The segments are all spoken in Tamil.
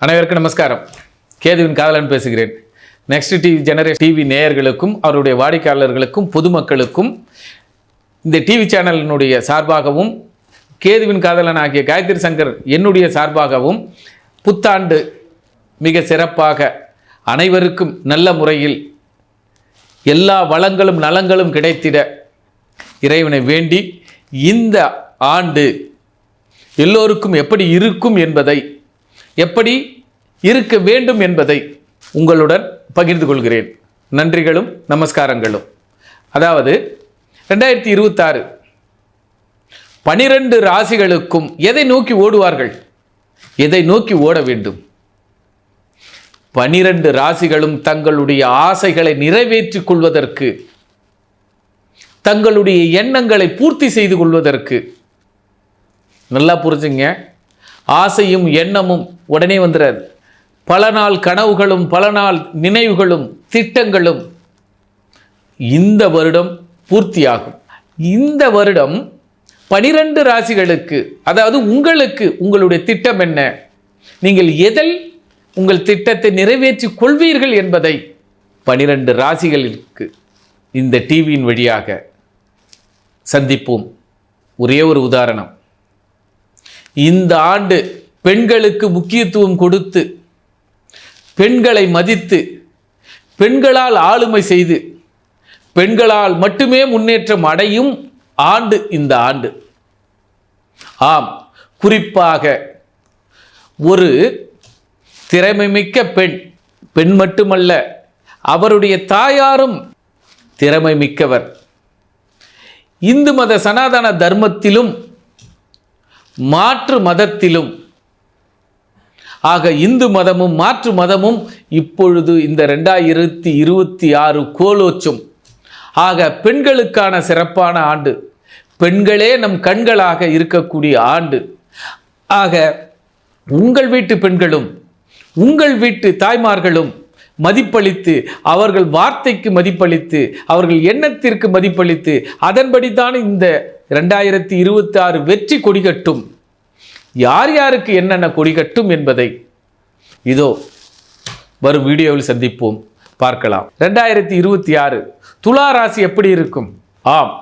அனைவருக்கும் நமஸ்காரம். கேதுவின் காதலன் பேசுகிறேன். நெக்ஸ்ட் டிவி நேயர்களுக்கும் அவருடைய வாடிக்கையாளர்களுக்கும் பொதுமக்களுக்கும் இந்த டிவி சேனலினுடைய சார்பாகவும் கேதுவின் காதலன் ஆகிய காயத்ரி சங்கர் என்னுடைய சார்பாகவும் புத்தாண்டு மிக சிறப்பாக அனைவருக்கும் நல்ல முறையில் எல்லா வளங்களும் நலங்களும் கிடைத்திட இறைவனை வேண்டி இந்த ஆண்டு எல்லோருக்கும் எப்படி இருக்கும் என்பதை, எப்படி இருக்க வேண்டும் என்பதை உங்களுடன் பகிர்ந்து கொள்கிறேன். நன்றிகளும் நமஸ்காரங்களும். அதாவது 2026 12 ராசிகளுக்கும் எதை நோக்கி ஓடுவார்கள், எதை நோக்கி ஓட வேண்டும்? 12 ராசிகளும் தங்களுடைய ஆசைகளை நிறைவேற்றிக் கொள்வதற்கு, தங்களுடைய எண்ணங்களை பூர்த்தி செய்து கொள்வதற்கு, நல்லா புரிஞ்சுங்க, ஆசையும் எண்ணமும் உடனே வந்துடாது. பல நாள் கனவுகளும் பல நாள் நினைவுகளும் திட்டங்களும் இந்த வருடம் பூர்த்தியாகும். இந்த வருடம் 12 ராசிகளுக்கு, அதாவது உங்களுக்கு உங்களுடைய திட்டம் என்ன, நீங்கள் எதில் உங்கள் திட்டத்தை நிறைவேற்றி கொள்வீர்கள் என்பதை 12 ராசிகளுக்கு இந்த டிவியின் வழியாக சந்திப்போம். ஒரே ஒரு உதாரணம். இந்த ஆண்டு பெண்களுக்கு முக்கியத்துவம் கொடுத்து, பெண்களை மதித்து, பெண்களால் ஆளுமை செய்து, பெண்களால் மட்டுமே முன்னேற்றம் அடையும் ஆண்டு இந்த ஆண்டு. ஆம், குறிப்பாக ஒரு திறமைமிக்க பெண் மட்டுமல்ல, அவருடைய தாயாரும் திறமை மிக்கவர். இந்து மத சனாதன தர்மத்திலும் மாற்று மதத்திலும், ஆக இந்து மதமும் மாற்று மதமும் இப்பொழுது இந்த 2026 கோலோச்சும். ஆக பெண்களுக்கான சிறப்பான ஆண்டு, பெண்களே நம் கண்களாக இருக்கக்கூடிய ஆண்டு. ஆக உங்கள் வீட்டு பெண்களும் உங்கள் வீட்டு தாய்மார்களும் மதிப்பளித்து, அவர்கள் வார்த்தைக்கு மதிப்பளித்து, அவர்கள் எண்ணத்திற்கு மதிப்பளித்து, அதன்படிதான் இந்த 2026 வெற்றி கொடிகட்டும். யார் யாருக்கு என்னென்ன கொடிகட்டும் என்பதை இதோ வரும் வீடியோவில் சந்திப்போம், பார்க்கலாம். 2026 துலா ராசி எப்படி இருக்கும்? ஆம்,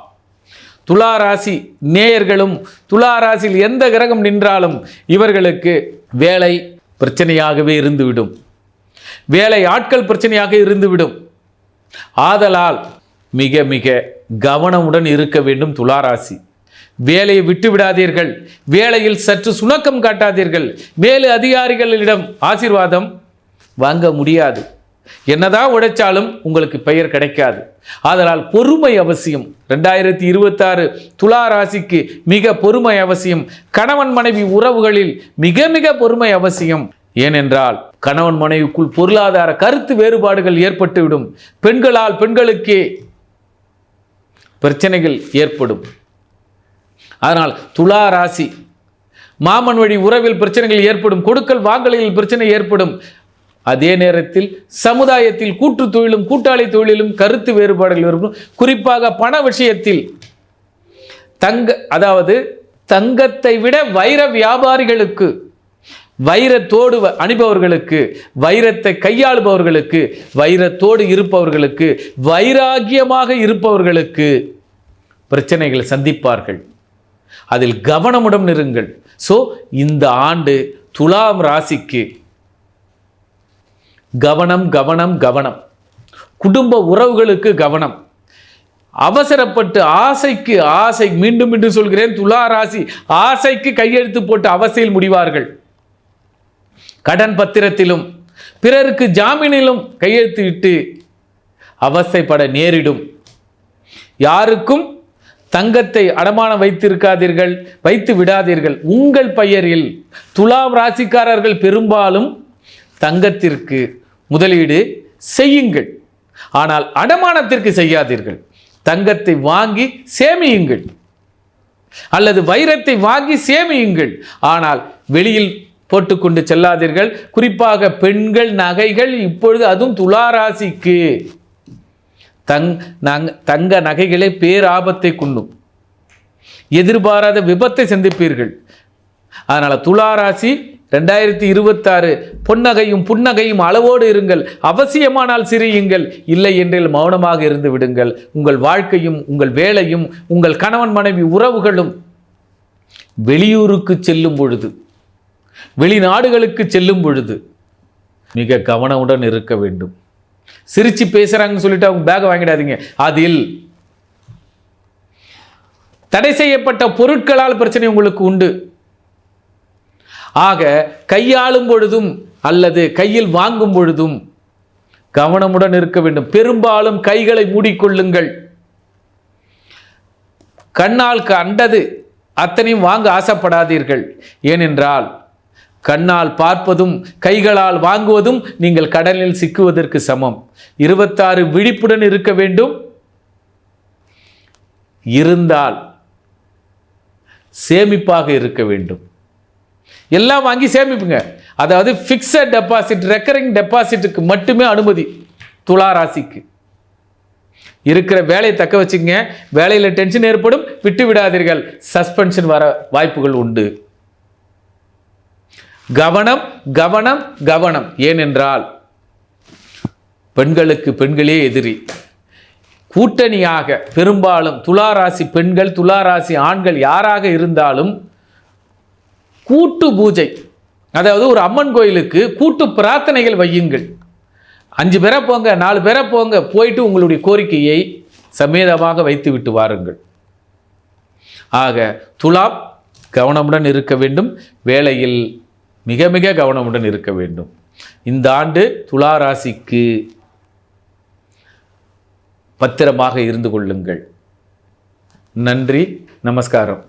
துலா ராசி நேயர்களும், துலா ராசியில் எந்த கிரகம் நின்றாலும் இவர்களுக்கு வேலை பிரச்சனையாகவே இருந்துவிடும், வேலை ஆட்கள் பிரச்சனையாக இருந்துவிடும். ஆதலால் மிக மிக கவனமுடன் இருக்க வேண்டும் துளாராசி. வேலையை விட்டு விடாதீர்கள், வேலையில் சற்று சுணக்கம் காட்டாதீர்கள். மேலு அதிகாரிகளிடம் ஆசீர்வாதம் வாங்க முடியாது, என்னதான் உழைச்சாலும் உங்களுக்கு பெயர் கிடைக்காது. ஆதலால் பொறுமை அவசியம். 2026 துலா ராசிக்கு மிக பொறுமை அவசியம். கணவன் மனைவி உறவுகளில் மிக மிக பொறுமை அவசியம். ஏனென்றால் கணவன் மனைவிக்குள் பொருளாதார கருத்து வேறுபாடுகள் ஏற்பட்டுவிடும். பெண்களால் பெண்களுக்கே பிரச்சனைகள் ஏற்படும். அதனால் துலா ராசி மாமன் வழி உறவில் பிரச்சனைகள் ஏற்படும், கொடுக்கல் வாங்கலில் பிரச்சனை ஏற்படும். அதே நேரத்தில் சமுதாயத்தில் கூட்டு தொழிலும் கூட்டாளி தொழிலும் கருத்து வேறுபாடுகள் ஏற்படும். குறிப்பாக பண விஷயத்தில் அதாவது தங்கத்தை விட வைர வியாபாரிகளுக்கு, வைரத்தோடு அணிபவர்களுக்கு, வைரத்தை கையாளுபவர்களுக்கு, வைரத்தோடு இருப்பவர்களுக்கு, வைராகியமாக இருப்பவர்களுக்கு பிரச்சனைகளை சந்திப்பார்கள். அதில் கவனமுடன் இருங்கள். ஸோ இந்த ஆண்டு துலாம் ராசிக்கு கவனம் கவனம் கவனம். குடும்ப உறவுகளுக்கு கவனம். அவசரப்பட்டு ஆசைக்கு ஆசை, மீண்டும் மீண்டும் சொல்கிறேன், துலா ராசி ஆசைக்கு கையெழுத்து போட்டு அவசையில் முடிவார்கள். கடன் பத்திரத்திலும் பிறருக்கு ஜாமீனிலும் கையெழுத்து இட்டு அவசைப்பட நேரிடும். யாருக்கும் தங்கத்தை அடமானம் வைத்திருக்காதீர்கள், வைத்து விடாதீர்கள். உங்கள் பெயரில் துலாம் ராசிக்காரர்கள் பெரும்பாலும் தங்கத்திற்கு முதலீடு செய்யுங்கள், ஆனால் அடமானத்திற்கு செய்யாதீர்கள். தங்கத்தை வாங்கி சேமியுங்கள் அல்லது வைரத்தை வாங்கி சேமியுங்கள், ஆனால் வெளியில் போட்டுக்கொண்டு செல்லாதீர்கள். குறிப்பாக பெண்கள் நகைகள் இப்பொழுது, அதுவும் துலா ராசிக்கு தங்க நகைகளே பேராபத்தை கொண்டும் எதிர்பாராத விபத்தை சந்திப்பீர்கள். அதனால் துலா ராசி 2026 பொன்னகையும் புன்னகையும் அளவோடு இருங்கள். அவசியமானால் சிரியுங்கள், இல்லை என்றில் மௌனமாக இருந்து விடுங்கள். உங்கள் வாழ்க்கையும் உங்கள் வேலையும் உங்கள் கணவன் மனைவி உறவுகளும் வெளியூருக்கு செல்லும் பொழுது, வெளிநாடுகளுக்கு செல்லும் பொழுது மிக கவனமுடன் இருக்க வேண்டும். சிரிச்சு பேசுறாங்கன்னு சொல்லிட்டு அவங்க பேக்கை வாங்கிடாதீங்க. அதில் தடை செய்யப்பட்ட பொருட்களால் பிரச்சனை உங்களுக்கு உண்டு. ஆக கையாளும் பொழுதும் அல்லது கையில் வாங்கும் பொழுதும் கவனமுடன் இருக்க வேண்டும். பெரும்பாலும் கைகளை மூடிக்கொள்ளுங்கள். கண்ணால் கண்டது அத்தனையும் வாங்க ஆசைப்படாதீர்கள். ஏனென்றால் கண்ணால் பார்ப்பதும் கைகளால் வாங்குவதும் நீங்கள் கடலில் சிக்குவதற்கு சமம். 26 விழிப்புடன் இருக்க வேண்டும். இருந்தால் சேமிப்பாக இருக்க வேண்டும். எல்லாம் வாங்கி சேமிப்புங்க. அதாவது ஃபிக்ஸட் டெபாசிட், ரெக்கரிங் டெபாசிட்டுக்கு மட்டுமே அனுமதி துலா ராசிக்கு. இருக்கிற வேலையை தக்க வச்சுங்க. வேலையில் டென்ஷன் ஏற்படும், விட்டு விடாதீர்கள். சஸ்பென்ஷன் வர வாய்ப்புகள் உண்டு. கவனம் கவனம் கவனம். ஏனென்றால் பெண்களுக்கு பெண்களே எதிரி. கூட்டணியாக பெரும்பாலும் துளாராசி பெண்கள், துளாராசி ஆண்கள் யாராக இருந்தாலும் கூட்டு பூஜை, அதாவது ஒரு அம்மன் கோயிலுக்கு கூட்டு பிரார்த்தனைகள் வையுங்கள். 5 பேரை போங்க, 4 பேரை போங்க, போயிட்டு உங்களுடைய கோரிக்கையை சமேதமாக வைத்து விட்டு வாருங்கள். ஆக துலாம் கவனமுடன் இருக்க வேண்டும். வேலையில் மிக மிக கவனமுடன் இருக்க வேண்டும். இந்த ஆண்டு துலா ராசிக்கு பத்திரமாக இருந்து கொள்ளுங்கள். நன்றி, நமஸ்காரம்.